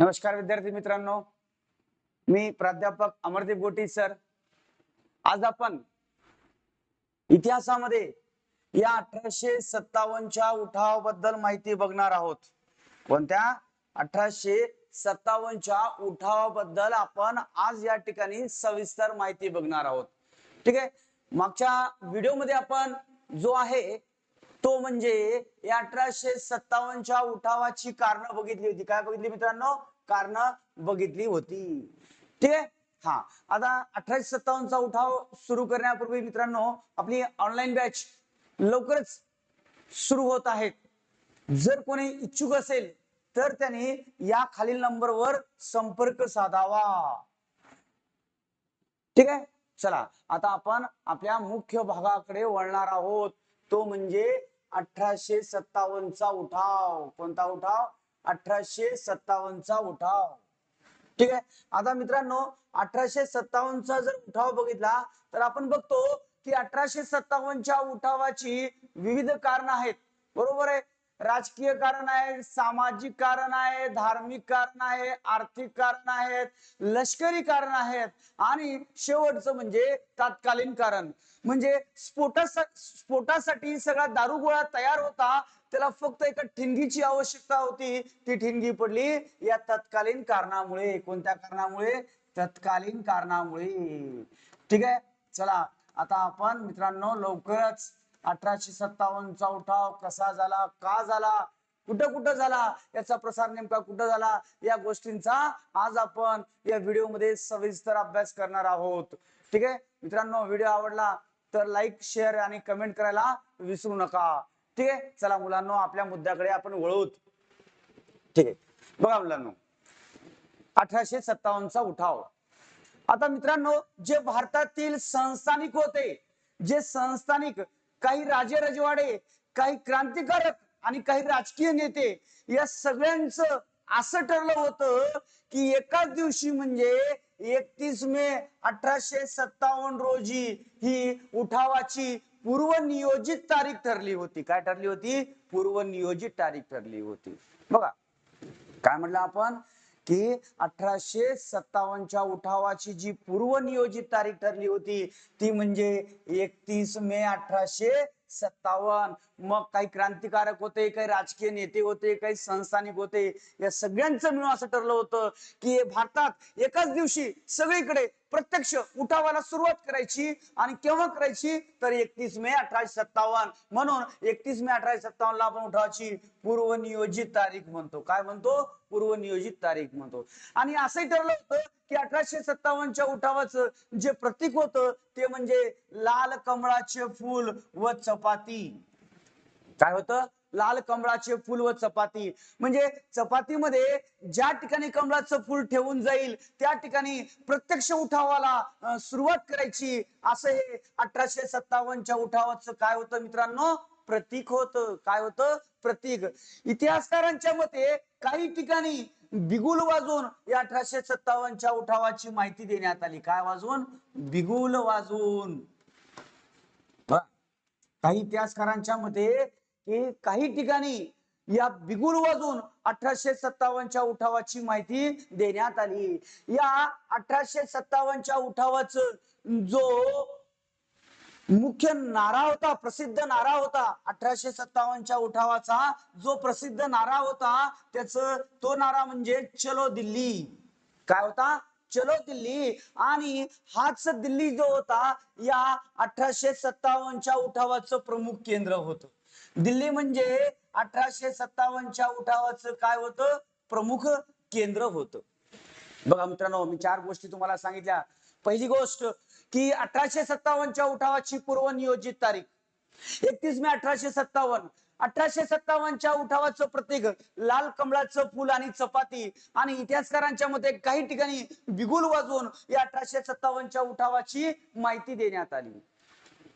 नमस्कार विद्यार्थी मित्रांनो, मी प्राध्यापक अमरदीप गोटी सर. आज आपण इतिहासामध्ये या 1857च्या उठावाबद्दल माहिती बघणार आहोत. कोणत्या 1857च्या उठावाबद्दल आपण आज या ठिकाणी सविस्तर माहिती बघणार आहोत. ठीक आहे. मागच्या व्हिडिओमध्ये आपण जो आहे तो म्हणजे या 1857च्या उठावाची कारण बघितली होती. काय बघितली मित्रांनो? कारण बघितली होती. ठीक आहे. हा, आता 1857चा उठाव सुरू करण्यापूर्वी मित्रांनो, आपली ऑनलाईन बॅच लवकरच सुरू होत आहेत. जर कोणी इच्छुक असेल तर त्याने या खालील नंबरवर संपर्क साधावा. ठीक आहे. चला, आता आपण आपल्या मुख्य भागाकडे वळणार आहोत. तो म्हणजे 1857चा उठाव. कोणता उठाव? 1857चा उठाव. ठीक आहे. आता मित्रांनो, 1857चा जर उठाव बघितला तर आपण बघतो की 1857च्या उठावाची विविध कारण आहेत. बरोबर आहे. राजकीय कारण आहे, सामाजिक कारण आहे, धार्मिक कारण आहे, आर्थिक कारण आहेत, लष्करी कारण आहेत आणि शेवटचं म्हणजे तात्कालीन कारण. म्हणजे स्फोटासाठी सगळा दारुगोळा तयार होता, त्याला फक्त एका ठिणगीची आवश्यकता होती. ती ठिणगी पडली या तत्कालीन कारणामुळे. कोणत्या कारणामुळे? तत्कालीन कारणामुळे. ठीक आहे. चला, आता आपण मित्रांनो लवकरच 1857चा उठाव कसा झाला, का झाला, कुठं कुठं झाला, याचा प्रसार नेमका कुठं झाला, या गोष्टींचा आज आपण या व्हिडिओमध्ये सविस्तर अभ्यास करणार आहोत. ठीक आहे मित्रांनो, व्हिडिओ आवडला तर लाईक, शेअर आणि कमेंट करायला विसरू नका. ठीक आहे. चला मुलांनो, आपल्या मुद्द्याकडे आपण वळूत. ठीक आहे. बघा मुलांनो, 1857चा उठाव. आता मित्रांनो, जे भारतातील संस्थानिक होते, जे संस्थानिक काही राजे रजवाडे, काही क्रांतिकारक आणि काही राजकीय नेते, या सगळ्यांचं असं ठरलं होतं की एकाच दिवशी म्हणजे 31 मे 1857 रोजी ही उठावाची पूर्वनियोजित तारीख ठरली होती. काय ठरली होती? पूर्वनियोजित तारीख ठरली होती. बघा काय म्हटलं आपण की 1857च्या उठावाची जी पूर्वनियोजित तारीख ठरली होती ती म्हणजे 31 मे 1857. मग काही क्रांतिकारक होते, काही राजकीय नेते होते, काही संस्थानिक होते, या सगळ्यांचं मिळून असं ठरलं होतं की भारतात एकाच दिवशी सगळीकडे प्रत्यक्ष उठावाला सुरुवात करायची. आणि केव्हा करायची? तर 31 मे 1857. म्हणून 31 मे 1857 ला आपण उठावाची पूर्वनियोजित तारीख म्हणतो. काय म्हणतो? पूर्वनियोजित तारीख म्हणतो. आणि असंही ठरलं होतं की 1857च्या उठावाचं जे प्रतीक होतं ते म्हणजे लाल कमळाचे फूल व चपाती. काय होतं? लाल कमळाचे फूल व चपाती. म्हणजे चपातीमध्ये ज्या ठिकाणी कमळाचं फूल ठेवून जाईल त्या ठिकाणी प्रत्यक्ष उठावाला सुरुवात करायची. असं हे 1857च्या उठावाचं काय होतं मित्रांनो? प्रतीक होतं. काय होतं? प्रतीक. इतिहासकारांच्या मते काही ठिकाणी बिगुल वाजवून या 1857च्या उठावाची माहिती देण्यात आली. काय वाजवून? बिगुल वाजवून. काही इतिहासकारांच्या मते की काही ठिकाणी या बिगुल वाजून 1857च्या उठावाची माहिती देण्यात आली. या 1857च्या उठावाचं जो मुख्य नारा होता, प्रसिद्ध नारा होता, 1857च्या उठावाचा जो प्रसिद्ध नारा होता तो नारा म्हणजे चलो दिल्ली. काय होता? चलो दिल्ली. आणि हाच दिल्ली जो होता या 1857च्या उठावाचं प्रमुख केंद्र होतं. दिल्ली म्हणजे 1857च्या उठावाचं काय होतं? प्रमुख केंद्र होतं. बघा मित्रांनो, मी 4 गोष्टी तुम्हाला सांगितल्या. पहिली गोष्ट की 1857च्या उठावाची पूर्वनियोजित तारीख 31 मे 1857. 1857च्या उठावाचं प्रतीक लाल कमळाचं फूल आणि चपाती. आणि इतिहासकारांच्या मते काही ठिकाणी बिगुल वाजवून या 1857च्या उठावाची माहिती देण्यात आली.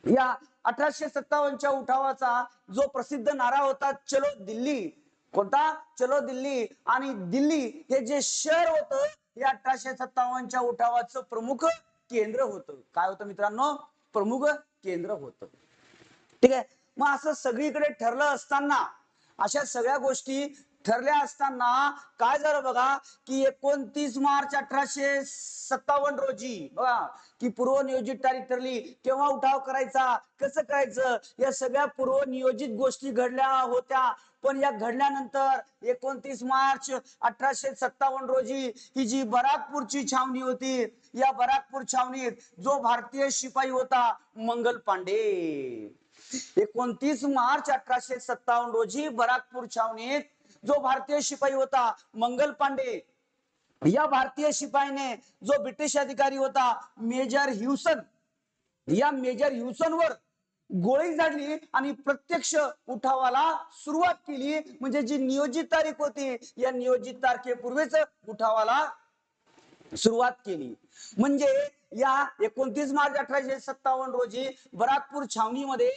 या 1857च्या उठावाचा जो प्रसिद्ध नारा होता चलो दिल्ली. कोणता? चलो दिल्ली. आणि दिल्ली हे जे शहर होतं या 1857च्या उठावाचं प्रमुख केंद्र होतं. काय होतं मित्रांनो? प्रमुख केंद्र होतं. ठीक आहे. मग असं सगळीकडे ठरलं असताना, अशा सगळ्या गोष्टी ठरल्या असताना काय झालं बघा की 29 मार्च 1857 रोजी बघा की पूर्वनियोजित तारीख ठरली. केव्हा उठाव करायचा, कसं करायचं, या सगळ्या पूर्वनियोजित गोष्टी घडल्या होत्या. पण या घडल्यानंतर 29 मार्च 1857 रोजी ही जी बराकपूरची छावणी होती, या बराकपूर छावणीत जो भारतीय शिपाई होता मंगल पांडे, 29 मार्च 1857 रोजी बराकपूर छावणीत जो भारतीय शिपाई होता मंगल पांडे, या भारतीय शिपाईने जो ब्रिटिश अधिकारी होता मेजर ह्युसन, या मेजर ह्युसनवर गोळी झाडली आणि प्रत्यक्ष उठावाला सुरुवात केली. म्हणजे जी नियोजित तारीख होती या नियोजित तारखेपूर्वीच उठावाला सुरुवात केली. म्हणजे या 29 मार्च 1857 रोजी बराकपूर छावणीमध्ये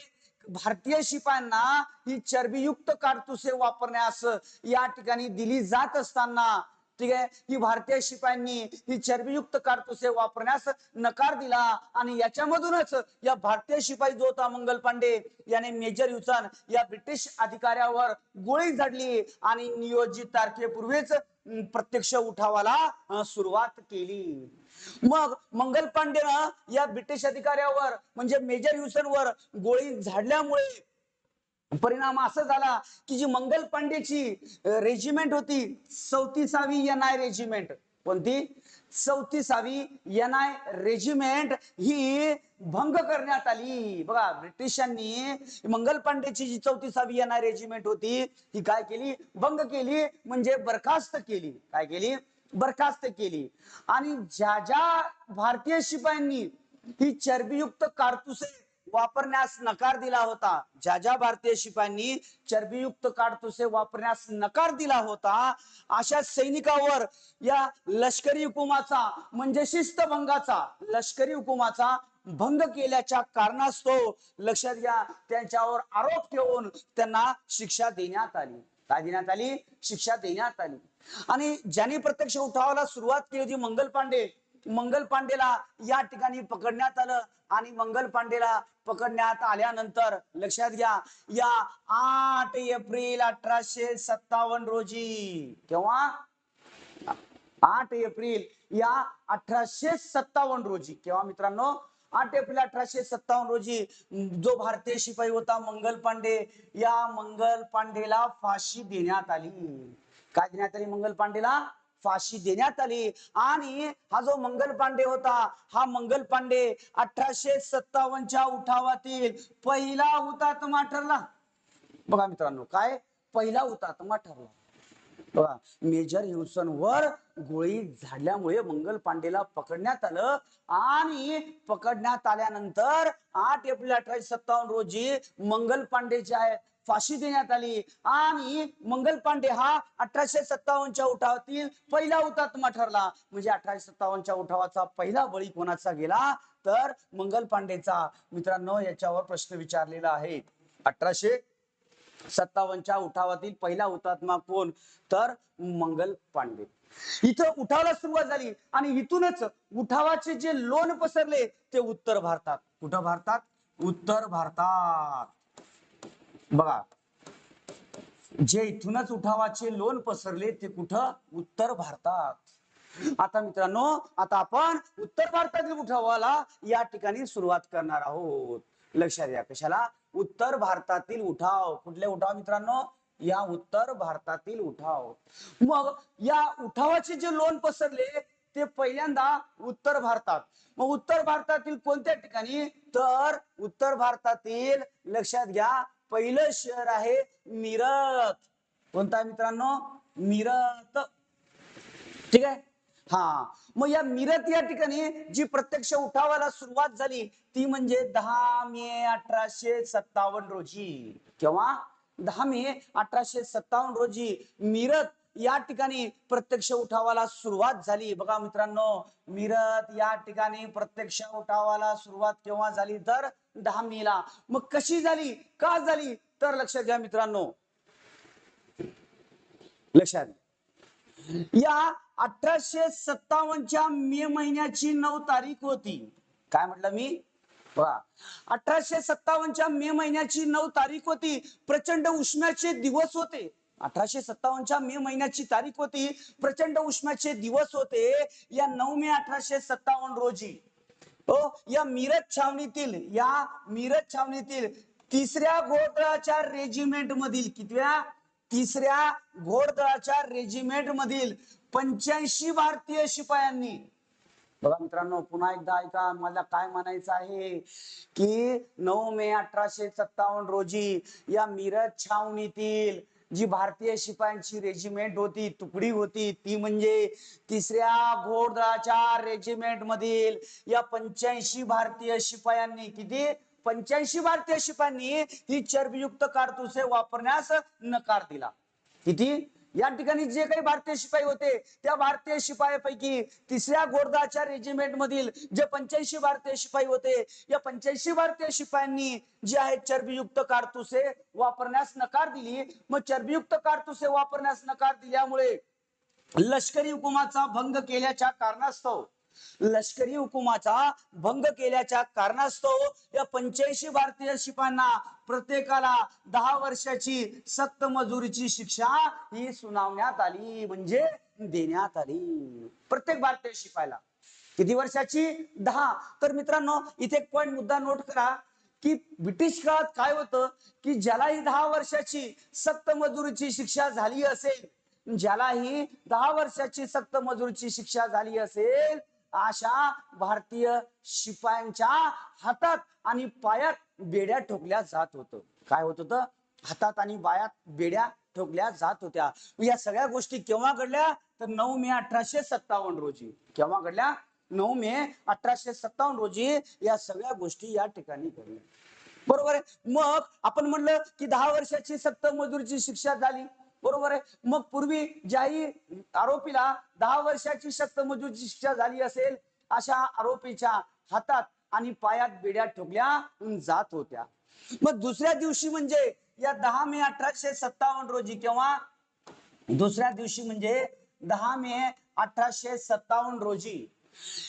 भारतीय शिपायांना ही चरबीयुक्त काडतुसे वापरण्यास या ठिकाणी दिली जात असताना, ठीक आहे, ही भारतीय शिपायांनी ही चरबीयुक्त काडतुसे वापरण्यास नकार दिला आणि याच्यामधूनच या भारतीय शिपाई जो होता मंगल पांडे याने मेजर ह्युसन या ब्रिटिश अधिकाऱ्यावर गोळी झाडली आणि नियोजित तारखेपूर्वीच प्रत्यक्ष उठावाला सुरुवात केली. मग मंगल पांडेनं या ब्रिटिश अधिकाऱ्यावर म्हणजे मेजर ह्युसनवर गोळी झाडल्यामुळे परिणाम असा झाला की जी मंगल पांडेची रेजिमेंट होती 34वी NI रेजिमेंट, कोणती 34वी NI रेजिमेंट ही भंग करण्यात आली. बघा ब्रिटिशांनी मंगल पांडेची जी 34वी NI रेजिमेंट होती ही काय केली, भंग केली, म्हणजे बरखास्त केली. काय केली, बरखास्त केली. आणि ज्या ज्या भारतीय शिपायांनी ही चरबीयुक्त काडतुसे वापरण्यास नकार दिला होता, ज्या ज्या भारतीय शिपायांनी चरबीयुक्त काडतुसे वापरण्यास नकार दिला होता, अशा सैनिकावर या लष्करी हुकुमाचा म्हणजे शिस्तभंगाचा, लष्करी हुकुमाचा भंग केल्याच्या कारणास्तव लक्षात घ्या त्यांच्यावर आरोप ठेवून त्यांना शिक्षा देण्यात आली. काय देण्यात आली, शिक्षा देण्यात आली. आणि ज्यांनी प्रत्यक्ष उठावाला सुरुवात केली होती मंगल पांडे, मंगल पांडेला या ठिकाणी पकडण्यात आलं आणि मंगल पांडेला पकडण्यात आल्यानंतर लक्षात घ्या या 8 एप्रिल 1857 रोजी, केव्हा 8 एप्रिल या 1857 रोजी, केव्हा मित्रांनो 8 एप्रिल 1857 रोजी जो भारतीय शिपाई होता मंगल पांडे, या मंगल पांडेला फाशी देण्यात आली. काय देण्यात आली, मंगल पांडेला फाशी देण्यात आली. आणि हा जो मंगल पांडे होता, हा मंगल पांडे 1857च्या उठावातील पहिला हुतात्मा ठरला. बघा मित्रांनो, काय पहिला हुतात्मा ठरला. बघा मेजर ह्युसन वर गोळी झाडल्यामुळे मंगल पांडेला पकडण्यात आलं आणि पकडण्यात आल्यानंतर 8 एप्रिल 1857 रोजी मंगल पांडेच्या फाशी देण्यात आली आणि मंगल पांडे हा 1857च्या उठावातील पहिला हुतात्मा ठरला. म्हणजे 1857च्या उठावाचा पहिला बळी कोणाचा गेला, तर मंगल पांडेचा. मित्रांनो याच्यावर प्रश्न विचारलेला आहे. 1857च्या उठावातील पहिला हुतात्मा कोण, तर मंगल पांडे. इथं उठावाला सुरुवात झाली आणि इथूनच उठावाचे जे लोण पसरले ते उत्तर भारतात. कुठं भारतात, उत्तर भारतात. बघा जे इथूनच उठावाचे लोण पसरले ते कुठं, उत्तर भारतात. आता मित्रांनो आता आपण उत्तर भारतातील उठावाला या ठिकाणी सुरुवात करणार आहोत. लक्षात घ्या कशाला, उत्तर भारतातील उठाव. कुठले उठाव मित्रांनो, या उत्तर भारतातील उठाव. मग या उठावाचे जे लोण पसरले ते पहिल्यांदा उत्तर भारतात. मग उत्तर भारतातील कोणत्या ठिकाणी, तर उत्तर भारतातील लक्षात घ्या पहिलं शहर आहे मिरत. कोणता मित्रांनो, मिरत. ठीक आहे. हा मग या मिरत या ठिकाणी जी प्रत्यक्ष उठावाला सुरुवात झाली ती म्हणजे 10 मे 1857 रोजी. केव्हा, 10 मे 1857 रोजी मिरत या ठिकाणी प्रत्यक्ष उठावाला सुरुवात झाली. बघा मित्रांनो मिरत या ठिकाणी प्रत्यक्ष उठावाला सुरुवात केव्हा झाली, तर 10 मेला. मग कशी झाली, का झाली, तर लक्षात घ्या मित्रांनो, लक्षात या 1857च्या मे महिन्याची 9 तारीख होती. काय म्हटलं मी, बघा 1857च्या मे महिन्याची 9 तारीख होती. प्रचंड उष्म्याचे दिवस होते. 1857च्या मे महिन्याची तारीख होती, प्रचंड उष्माचे दिवस होते. या 9 मे 1857 रोजी या मिरज छावणीतील तिसऱ्या घोडदळाच्या रेजिमेंट मधील तिसऱ्या घोडदळाच्या रेजिमेंट मधील 85 भारतीय शिपायांनी, बघा मित्रांनो पुन्हा एकदा ऐका, मला काय म्हणायचं आहे की 9 मे 1857 रोजी या मिरज छावणीतील जी भारतीय शिपायांची रेजिमेंट होती, तुकडी होती, ती म्हणजे तिसऱ्या घोडदळाच्या रेजिमेंट मधील या 85 भारतीय शिपायांनी, किती 85 भारतीय शिपायांनी ही चरबीयुक्त कारतुसे वापरण्यास नकार दिला. किती या ठिकाणी जे काही भारतीय शिपाई होते त्या भारतीय शिपायापैकी तिसऱ्या घोडदळाच्या रेजिमेंट मधील जे 85 भारतीय शिपाई होते, या 85 भारतीय शिपायांनी जे आहेत चरबीयुक्त कारतुसे वापरण्यास नकार दिली. मग चरबीयुक्त कारतुसे वापरण्यास नकार दिल्यामुळे लष्करी हुकुमाचा भंग केल्याच्या कारणास्तव या 85 भारतीय शिपायांना प्रत्येकाला 10 वर्षाची सक्त मजुरीची शिक्षा ही सुनावण्यात आली, म्हणजे देण्यात आली प्रत्येक भारतीय शिपायाला. किती वर्षाची? 10. तर मित्रांनो इथे एक पॉइंट मुद्दा नोट करा की ब्रिटिश काळात काय होतं की ज्यालाही 10 वर्षाची सक्त मजुरीची शिक्षा झाली असेल, ज्यालाही 10 वर्षाची सक्त मजुरीची शिक्षा झाली असेल, अशा भारतीय शिपायांच्या हातात आणि पायात बेड्या ठोकल्या जात होतं. काय होत होतं? हातात आणि पायात बेड्या ठोकल्या जात होत्या. या सगळ्या गोष्टी केव्हा घडल्या? तर 9 मे 1857 रोजी. केव्हा घडल्या? 9 मे 1857 रोजी या सगळ्या गोष्टी या ठिकाणी घडल्या. बरोबर आहे. मग आपण म्हणलं की 10 वर्षाची सक्त मजुरीची शिक्षा झाली, बरोबर आहे. मग पूर्वी ज्याही आरोपीला 10 वर्षाची सक्त मजुरीची शिक्षा झाली असेल, अशा आरोपीच्या हातात आणि पायात बेड्या ठोकल्या जात होत्या. मग दुसऱ्या दिवशी म्हणजे या 10 मे 1857 रोजी, केव्हा? दुसऱ्या दिवशी म्हणजे 10 मे 1857 रोजी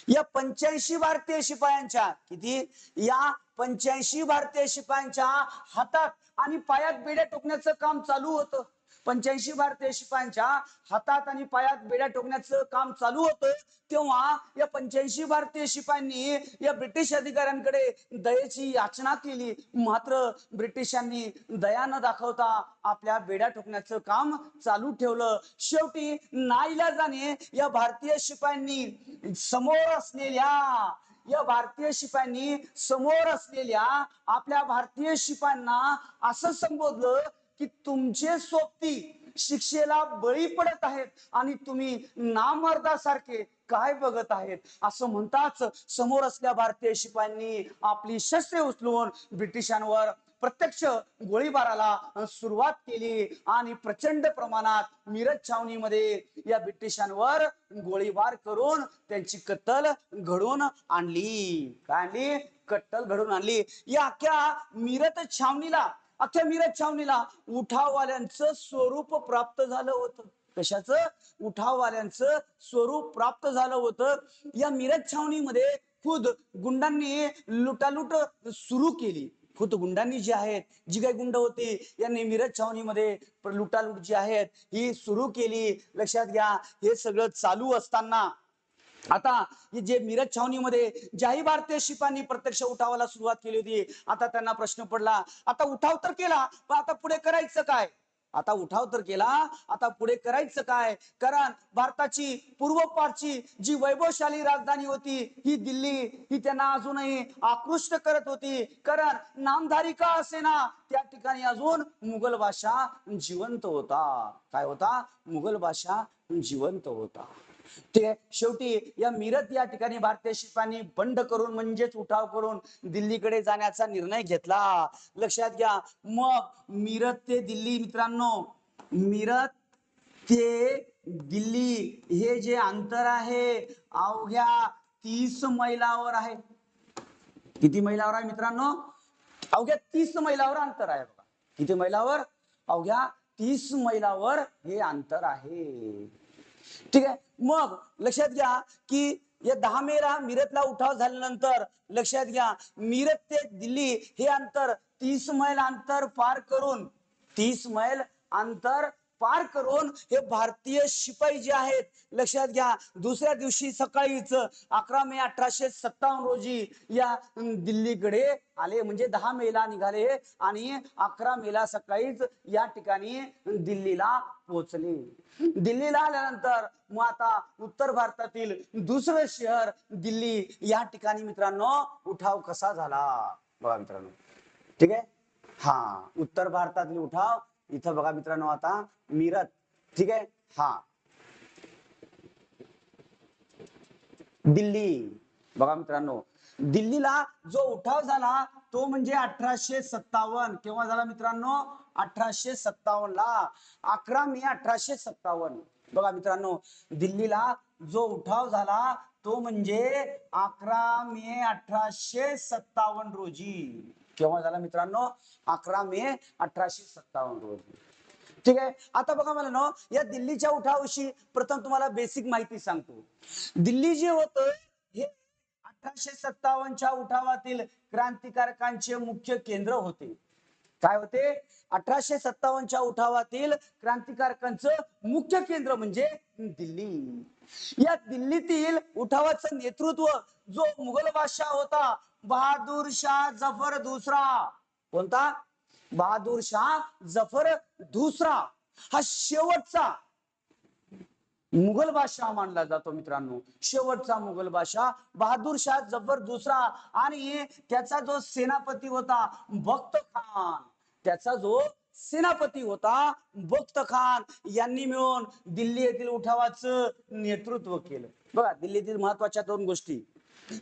या 85 भारतीय शिपायांच्या, किती? या 85 भारतीय शिपायांच्या हातात आणि पायात बेड्या टोकण्याचं काम चालू होतं. 85 भारतीय शिपायांच्या हातात आणि पायात बेड्या टोकण्याचं काम चालू होतं. तेव्हा या 85 भारतीय शिपायांनी या ब्रिटिश अधिकाऱ्यांकडे दयेची याचना केली, मात्र ब्रिटिशांनी दया न दाखवता आपल्या बेड्या टोकण्याचं काम चालू ठेवलं. शेवटी नाईलाजाने या भारतीय शिपायांनी समोर असलेल्या आपल्या भारतीय शिपायांना असं संबोधलं की तुमचे सोबती शिक्षेला बळी पडत आहेत आणि तुम्ही नामर्दासारखे काय बघत आहेत, असं म्हणताच समोर असलेल्या भारतीय शिपायांनी आपली शस्त्रे उचलून ब्रिटिशांवर प्रत्यक्ष गोळीबाराला सुरुवात केली आणि प्रचंड प्रमाणात मिरज छावणीमध्ये या ब्रिटिशांवर गोळीबार करून त्यांची कत्तल घडवून आणली. काय आणली? कत्तल घडवून आणली. या अख्ख्या मिरज छावणीला उठाववाल्यांचं स्वरूप प्राप्त झालं होतं. कशाचं? उठाववाल्यांचं स्वरूप प्राप्त झालं होतं. या मिरज छावणीमध्ये खुद गुंडांनी लुटालूट सुरू केली. खुद गुंडांनी जी काही गुंड होती यांनी मिरज छावणीमध्ये लुटालूट जी आहेत ही सुरू केली. लक्षात घ्या, हे सगळं चालू असताना आता जे मिरज छावणीमध्ये ज्याही भारतीय शिपायांनी प्रत्यक्ष उठावाला सुरुवात केली होती, आता त्यांना प्रश्न पडला, आता उठाव तर केला, पण आता पुढे करायचं काय? आता पुढे करायचं काय? कारण भारताची पूर्वपारची जी वैभवशाली राजधानी होती ही दिल्ली, ही त्यांना अजूनही आकृष्ट करत होती. कारण नामधारी का असेना त्या ठिकाणी अजून मुघल बादशाह जिवंत होता. काय होता? मुघल बादशाह जिवंत होता. ते शेवटी या मिरज या ठिकाणी भारतीय शिपायांनी बंड करून म्हणजेच उठाव करून दिल्लीकडे जाण्याचा निर्णय घेतला. लक्षात घ्या, मग मिरज ते दिल्ली, मित्रांनो, मिरज ते दिल्ली हे जे अंतर आहे अवघ्या 30 मैलावर आहे. किती मैलावर आहे मित्रांनो? अवघ्या 30 मैलावर अंतर आहे. बघा किती मैलावर? अवघ्या 30 मैलावर हे अंतर आहे. ठीक आहे. मग लक्षात घ्या की या 10 मेला मिरजला उठाव झाल्यानंतर लक्षात घ्या मिरज ते दिल्ली हे अंतर 30 मैल अंतर पार करून 30 मैल अंतर पार करून हे भारतीय शिपाई जे आहेत, लक्षात घ्या, दुसऱ्या दिवशी सकाळीच 11 मे 1857 रोजी या दिल्लीकडे आले. म्हणजे 10 मेला निघाले आणि 11 मेला सकाळीच या ठिकाणी दिल्लीला पोहोचले. दिल्लीला आल्यानंतर मग आता उत्तर भारतातील दुसरं शहर दिल्ली या ठिकाणी मित्रांनो उठाव कसा झाला बघा मित्रांनो. ठीक आहे, हा उत्तर भारतातील उठाव इथं बघा मित्रांनो आता मीरत. ठीक आहे, हा दिल्ली बघा मित्रांनो, दिल्लीला जो उठाव झाला तो म्हणजे 1857. केव्हा झाला मित्रांनो? 1857 ला, 11 मे 1857. बघा मित्रांनो, दिल्लीला जो उठाव झाला तो म्हणजे 11 मे 1857 रोजी. केव्हा झाला मित्रांनो? 11 मे 1857 रोजी. ठीक आहे, आता बघा मला ना या दिल्लीच्या उठावाविषयी प्रथम तुम्हाला बेसिक माहिती सांगतो. दिल्ली जे होतं हे 1857च्या उठावातील क्रांतिकारकांचे मुख्य केंद्र होते. काय होते? 1857च्या उठावातील क्रांतिकारकांचं मुख्य केंद्र म्हणजे दिल्ली. या दिल्लीतील उठावाचं नेतृत्व जो मुघल बादशाह होता बहादूर शाह जफर दुसरा. कोणता? बहादूर शाह जफर दुसरा. हा शेवटचा मुघल बादशाह मानला जातो मित्रांनो. शेवटचा मुघल बादशाह बहादूर शाह जफर दुसरा. आणि त्याचा जो सेनापती होता बख्त खान, त्याचा जो सेनापती होता बख्त खान यांनी मिळून दिल्ली येथील उठावाचं नेतृत्व केलं. बघा दिल्लीतील महत्वाच्या दोन गोष्टी.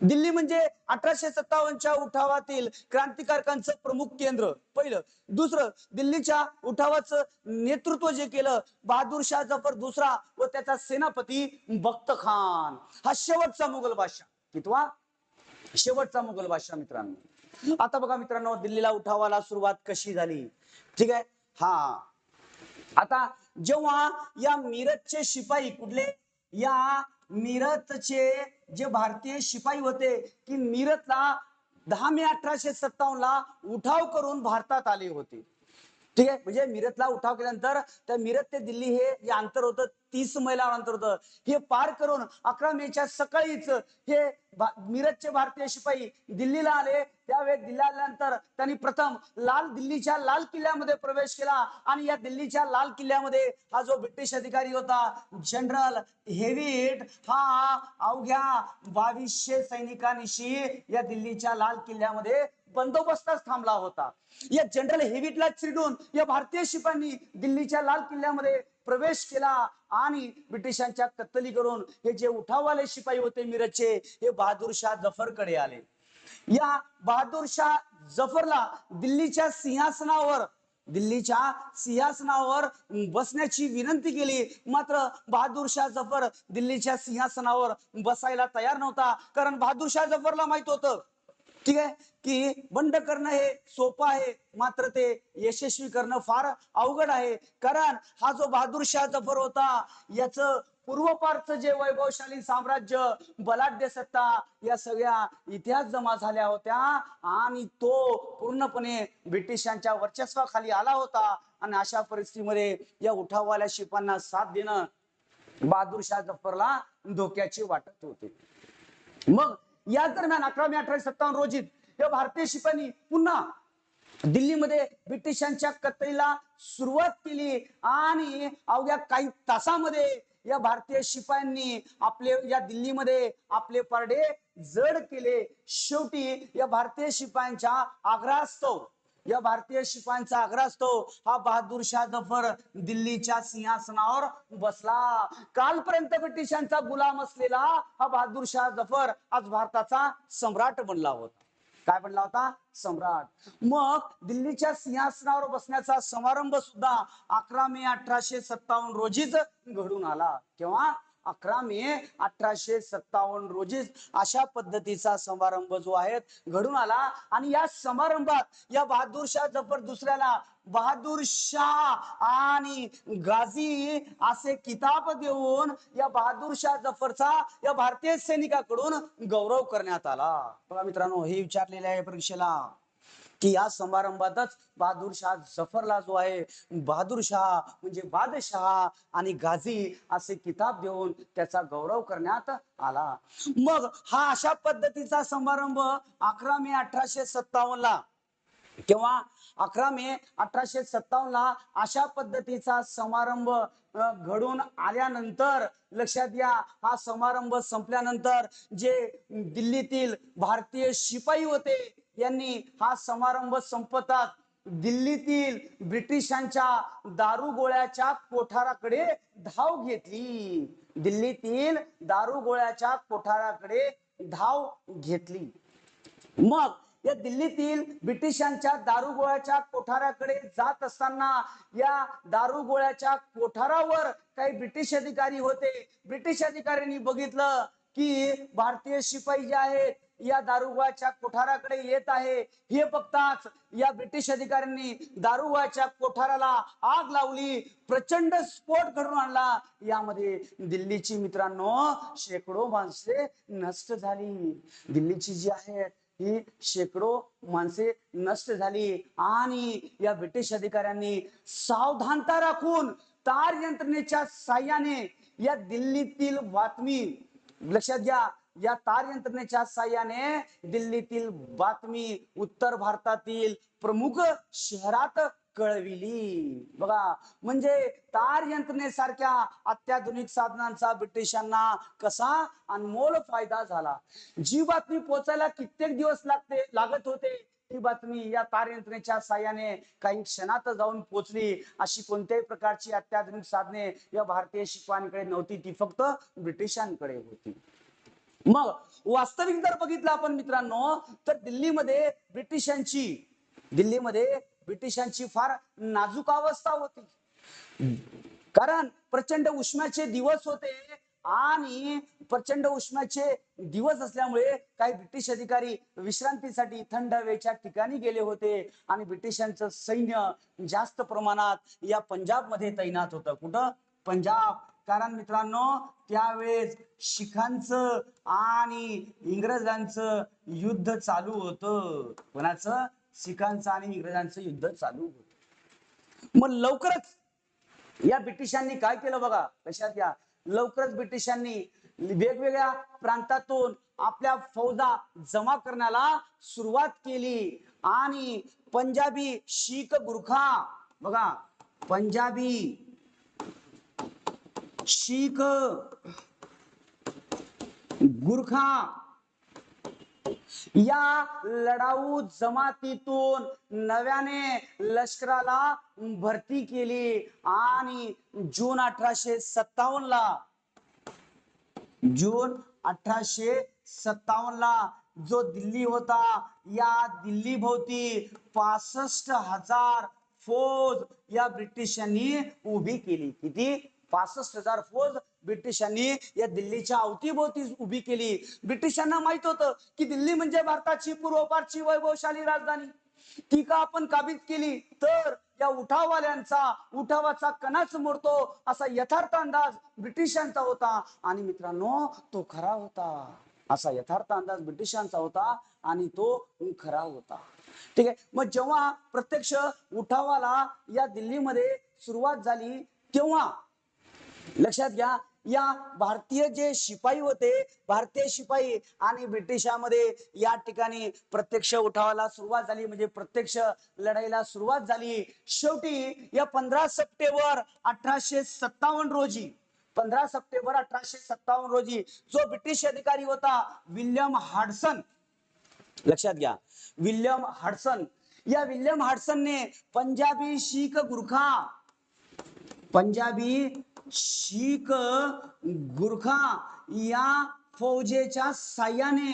दिल्ली म्हणजे 1857च्या उठावातील क्रांतिकारकांचं प्रमुख केंद्र पहिलं. दुसरं, दिल्लीच्या उठावाचं नेतृत्व जे केलं बहादूर शाह जफर दुसरा व त्याचा सेनापती बख्त खान. हा शेवटचा मुघल बादशाह. कितवा? शेवटचा मुघल बादशाह मित्रांनो. आता बघा मित्रांनो दिल्लीला उठावाला सुरुवात कशी झाली. ठीक आहे, हा आता जेव्हा या मीरतचे शिपाई, कुठले? या मीरतचे जे भारतीय शिपाई होते की मीरतला 10 मे 1857 ला उठाव करून भारतात आले होते. ठीक आहे, म्हणजे मीरतला उठाव केल्यानंतर त्या मीरत ते दिल्ली हे जे अंतर होतं 30 मैला अंतर होतं. हे पार करून 11 मेच्या सकाळीच हे मीरतचे भारतीय शिपाई दिल्लीला आले. त्यावेळेस दिल्ली आल्यानंतर त्यांनी प्रथम दिल्लीच्या लाल किल्ल्यामध्ये प्रवेश केला. आणि या दिल्लीच्या लाल किल्ल्यामध्ये हा जो ब्रिटिश अधिकारी होता जनरल हेविट, हा अवघ्या 2200 सैनिकांनिशी या दिल्लीच्या लाल किल्ल्यामध्ये बंदोबस्ताच थांबला होता. या जनरल हेविटला चिरडून या भारतीय शिपायांनी दिल्लीच्या लाल किल्ल्यामध्ये प्रवेश केला आणि ब्रिटिशांच्या कत्तली करून हे जे उठाववाले शिपाई होते मीरतचे हे बहादूर शाह जफर कडे आले. या बहादूर शाह जफरला दिल्लीच्या सिंहासनावर बसण्याची विनंती केली. मात्र बहादूर शाह जफर दिल्लीच्या सिंहासनावर बसायला तयार नव्हता. कारण बहादूर शाह जफरला माहित होतं, ठीक आहे, की बंड करणं हे सोपं आहे मात्र ते यशस्वी करणं फार अवघड आहे. कारण हा जो बहादूर शाह जफर होता याचं पूर्वपारचं जे वैभवशाली साम्राज्य, बलाढ्य सत्ता या सगळ्या इतिहास जमा झाल्या होत्या आणि तो पूर्णपणे ब्रिटिशांच्या वर्चस्वाखाली आला होता. आणि अशा परिस्थितीमध्ये या उठाववाल्या शिपांना साथ देणं बहादूर शाह जफरला धोक्याची वाटत होते. मग या दरम्यान 11 मे 1857 रोजी या भारतीय शिपायांनी पुन्हा दिल्लीमध्ये ब्रिटिशांच्या कत्तलीला सुरुवात केली. आणि अवघ्या काही तासामध्ये या भारतीय शिपायांनी आपले या दिल्लीमध्ये आपले पारडे जड केले. शेवटी या भारतीय शिपायांच्या आग्रहास्तव हा बहादूर शाह जफर दिल्लीच्या सिंहासनावर बसला. कालपर्यंत ब्रिटिशांचा गुलाम असलेला हा बहादूर शाह जफर आज भारताचा सम्राट बनला होता. काय बनला होता? सम्राट. मग दिल्लीच्या सिंहासनावर बसण्याचा समारंभ सुद्धा 11 मे 1857 रोजीच घडून आला. केव्हा? 11 मे 1857 रोजीच अशा पद्धतीचा समारंभ जो आहे घडून आला. आणि या समारंभात या बहादूर शाह जफर दुसऱ्याला बहादूर शाह आणि गाझी असे किताब देऊन या बहादूर शाह जफरचा या भारतीय सैनिकाकडून गौरव करण्यात आला. बघा मित्रांनो हे विचारलेले आहे परीक्षेला. की या समारंभातच बहादूर शाह जफरला जो आहे बहादूर शाह म्हणजे बादशाह आणि गाझी असे किताब देऊन त्याचा गौरव करण्यात आला. मग हा अशा पद्धतीचा समारंभ 11 मे 1857 ला किंवा 11 मे 1857 ला अशा पद्धतीचा समारंभ घडून आल्यानंतर लक्षात घ्या, हा समारंभ संपल्यानंतर जे दिल्लीतील भारतीय शिपाई होते यांनी हा समारंभ संपतात दिल्लीतील ब्रिटिशांच्या दारुगोळ्याच्या कोठाराकडे धाव घेतली. दिल्लीतील दारुगोळ्याच्या कोठाराकडे धाव घेतली. मग या दिल्लीतील ब्रिटिशांच्या दारुगोळ्याच्या कोठाराकडे जात असताना या दारुगोळ्याच्या कोठारावर काही ब्रिटिश अधिकारी होते. ब्रिटिश अधिकाऱ्यांनी बघितलं की भारतीय शिपाई जे आहेत या दारुगोळ्याच्या कोठाराकडे येत आहे. हे बघताच या ब्रिटिश अधिकाऱ्यांनी दारुगोळ्याच्या कोठाराला आग लावली. प्रचंड स्फोट घडून आणला. यामध्ये दिल्लीची मित्रांनो शेकडो माणसे नष्ट झाली. दिल्लीची जी आहेत ही शेकडो माणसे नष्ट झाली आणि या ब्रिटिश अधिकाऱ्यांनी सावधानता राखून तार यंत्रणेच्या साह्याने या दिल्लीतील बातमी लक्षात घ्या, या तार यंत्रणेच्या साह्याने दिल्लीतील बातमी उत्तर भारतातील प्रमुख शहरात कळविली. बघा, म्हणजे तार यंत्रणेसारख्या अत्याधुनिक साधनांचा ब्रिटिशांना कसा अनमोल फायदा झाला. जी बातमी पोहोचायला कित्येक दिवस लागत होते ती बातमी या तार यंत्रणेच्या साह्याने काही क्षणात जाऊन पोहोचली. अशी कोणत्याही प्रकारची अत्याधुनिक साधने या भारतीय शिपायांकडे नव्हती, ती फक्त ब्रिटिशांकडे होती. मग वास्तविक जर बघितलं आपण मित्रांनो तर दिल्लीमध्ये ब्रिटिशांची फार नाजूक अवस्था होती. कारण प्रचंड उष्म्याचे दिवस होते आणि प्रचंड उष्म्याचे दिवस असल्यामुळे काही ब्रिटिश अधिकारी विश्रांतीसाठी थंड हवेच्या ठिकाणी गेले होते आणि ब्रिटिशांचं सैन्य जास्त प्रमाणात या पंजाब मध्ये तैनात होतं. कुठं? पंजाब. कारण मित्रांनो त्यावेळेस शिखांचं आणि इंग्रजांचं युद्ध चालू होतं. कोणाचं? शिखांचं आणि इंग्रजांचं युद्ध चालू होतं. मग लवकरच या ब्रिटिशांनी काय केलं बघा, लक्षात घ्या, लवकरच ब्रिटिशांनी वेगवेगळ्या प्रांतातून आपल्या फौजा जमा करण्याला सुरुवात केली आणि पंजाबी शीख गुरखा बघा, पंजाबी शीख गुरखा या लढाऊ जमातीतून नव्याने लष्कराला भरती केली आणि जून 1857 ला जो दिल्ली होता या दिल्ली भोवती 65,000 फौज या ब्रिटिशांनी उभी केली. किती? 65,000 फौज ब्रिटिशांनी या दिल्लीच्या अवतीभोवती उभी केली. ब्रिटिशांना माहित होतं की दिल्ली म्हणजे भारताची पूर्वपारची वैभवशाली राजधानी, ती का आपण काबीज केली तर या उठावाचा कणाच मोडतो असा यथार्थ अंदाज ब्रिटिशांचा होता. आणि मित्रांनो तो खरा होता. असा यथार्थ अंदाज ब्रिटिशांचा होता आणि तो खरा होता. ठीक आहे. मग जेव्हा प्रत्यक्ष उठावाला या दिल्लीमध्ये सुरुवात झाली तेव्हा लक्षात घ्या, या भारतीय जे शिपाई होते, भारतीय शिपाई आणि ब्रिटिशांमध्ये या ठिकाणी प्रत्यक्ष उठावाला सुरुवात झाली, म्हणजे प्रत्यक्ष लढाईला सुरुवात झाली. शेवटी या 15 सप्टेंबर 1857 रोजी 15 सप्टेंबर 1857 रोजी जो ब्रिटिश अधिकारी होता विल्यम हाडसन, लक्षात घ्या, विल्यम हाडसन, या विल्यम हाडसनने पंजाबी शीख गुरखा या फौजेच्या साह्याने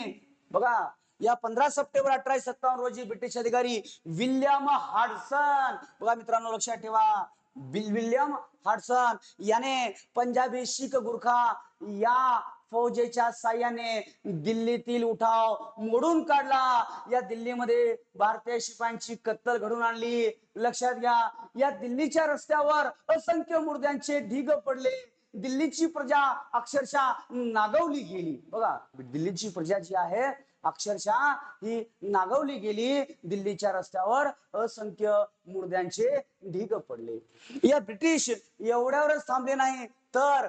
बघा, या 15 सप्टेंबर 1857 रोजी ब्रिटिश अधिकारी विल्यम हाडसन, बघा मित्रांनो लक्षात ठेवा, विल्यम हाडसन याने पंजाबी शीख गुरखा या फौजेच्या साह्याने दिल्लीतील उठाव मोडून काढला. या दिल्लीमध्ये भारतीय शिपायांची कत्तल घडून आणली. लक्षात घ्या, या दिल्लीच्या रस्त्यावर असंख्य मुर्द्यांचे ढीग पडले. दिल्लीची प्रजा अक्षरशः नागवली गेली. बघा, दिल्लीची प्रजा जी आहे अक्षरशः ही नागवली गेली. दिल्लीच्या रस्त्यावर असंख्य मुर्द्यांचे ढीग पडले. या ब्रिटिश एवढ्यावरच थांबले नाही तर,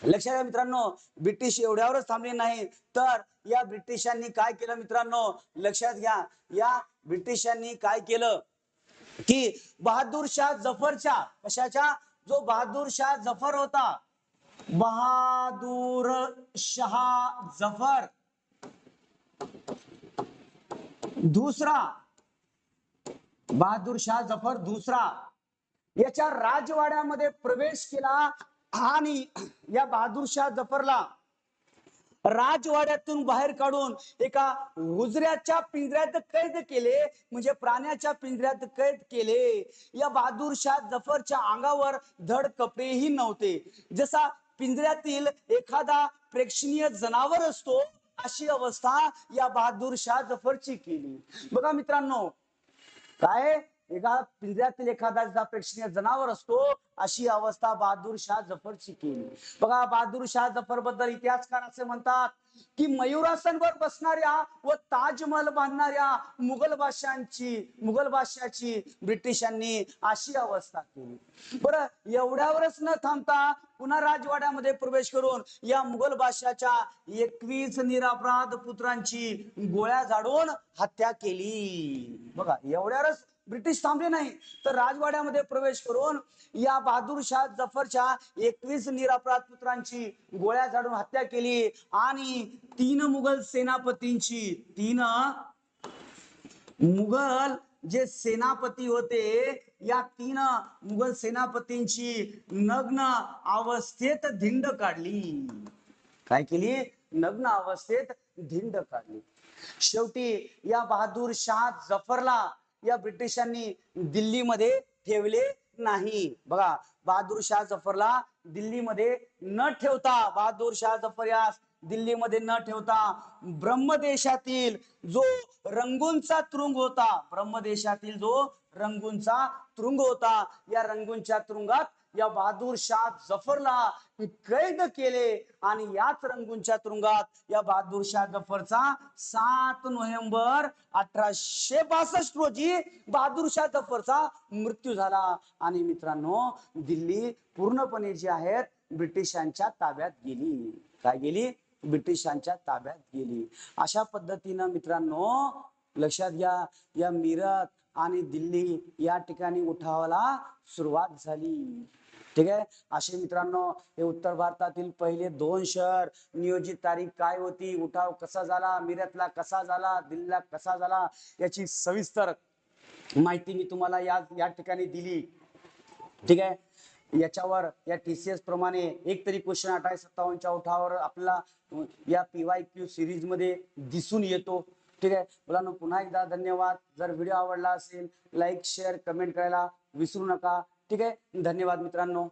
लक्षात घ्या मित्रांनो, ब्रिटिश एवढ्यावरच थांबले नाही तर या ब्रिटिशांनी काय केलं मित्रांनो, लक्षात घ्या, या ब्रिटिशांनी काय केलं की बहादूर शाह जफरच्या, कशाच्या, जो बहादूर शाह जफर होता, बहादूर शाह जफर दुसरा, बहादूर शाह जफर दुसरा याच्या राजवाड्यामध्ये प्रवेश केला आणि या बहादूर शाह जफरला राजवाड्यातून बाहेर काढून एका हुजऱ्याच्या पिंजऱ्यात कैद केले, म्हणजे प्राण्याच्या पिंजऱ्यात कैद केले. या बहादूर शाह जफरच्या अंगावर धड कपडेही नव्हते. जसा पिंजऱ्यातील एखादा प्रेक्षणीय जनावर असतो अशी अवस्था या बहादूर शाह जफरची केली. बघा मित्रांनो, काय, एका पिंजऱ्यातील एखादा प्रेक्षणीय जनावर असतो अशी अवस्था बहादूर शाह जफरची केली. बघा, बहादूर शाह जफर बद्दल इतिहासकार असे म्हणतात की मयुरासनवर बसणाऱ्या व ताजमहल बांधणाऱ्या मुघल बादशाची ब्रिटिशांनी अशी अवस्था केली. बरं, एवढ्यावरच न थांबता पुन्हा राजवाड्यामध्ये प्रवेश करून या मुघल बादशाच्या 21 निरपराध पुत्रांची गोळ्या झाडून हत्या केली. बघा, एवढ्यावरच ब्रिटिश थांबले नाही तर राजवाड्यामध्ये प्रवेश करून या बहादूर शाह जफरच्या 21 निरपराध पुत्रांची गोळ्या झाडून हत्या केली आणि 3 मुघल जे सेनापती होते, या 3 मुघल सेनापतींची नग्न अवस्थेत धिंड काढली. काय केली? नग्न अवस्थेत धिंड काढली. शेवटी या बहादूर शाह जफरला या ब्रिटिशांनी दिल्लीमध्ये ठेवले नाही. बघा, बहादूर शाह जफरला दिल्लीमध्ये न ठेवता, बहादूर शाह जफर यास दिल्लीमध्ये न ठेवता ब्रह्मदेशातील जो रंगूनचा तुरुंग होता, ब्रह्मदेशातील जो रंगूनचा तुरुंग होता, या रंगूनच्या तुरुंगात या बहादूर शाह जफरला कैद केले आणि याच रंगूनच्या तुरुंगात या बहादूर शाह जफरचा 7 नोव्हेंबर 1862 रोजी बहादूर शाह जफरचा मृत्यू झाला. आणि मित्रांनो, दिल्ली पूर्णपणे जी आहेत ब्रिटिशांच्या ताब्यात गेली. काय गेली? ब्रिटिशांच्या ताब्यात गेली. अशा पद्धतीनं मित्रांनो, लक्षात घ्या, या मीरत आणि दिल्ली या ठिकाणी उठावाला सुरुवात झाली. ठीक आहे. असे मित्रांनो, हे उत्तर भारतातील पहिले 2 शहर, नियोजित तारीख काय होती, उठाव कसा झाला, मीरतला कसा झाला, दिल्लीला कसा झाला, याची सविस्तर माहिती मी तुम्हाला या ठिकाणी दिली. ठीक आहे. याच्यावर या TCS प्रमाणे एक तरी क्वेश्चन 58-57च्या उठावावर आपल्याला या PYQ सिरीज मध्ये दिसून येतो. ठीक आहे. मुलांनो, पुन्हा एकदा धन्यवाद. जर व्हिडिओ आवडला असेल, लाईक, शेअर, कमेंट करायला विसरू नका. ठीक आहे. धन्यवाद मित्रांनो.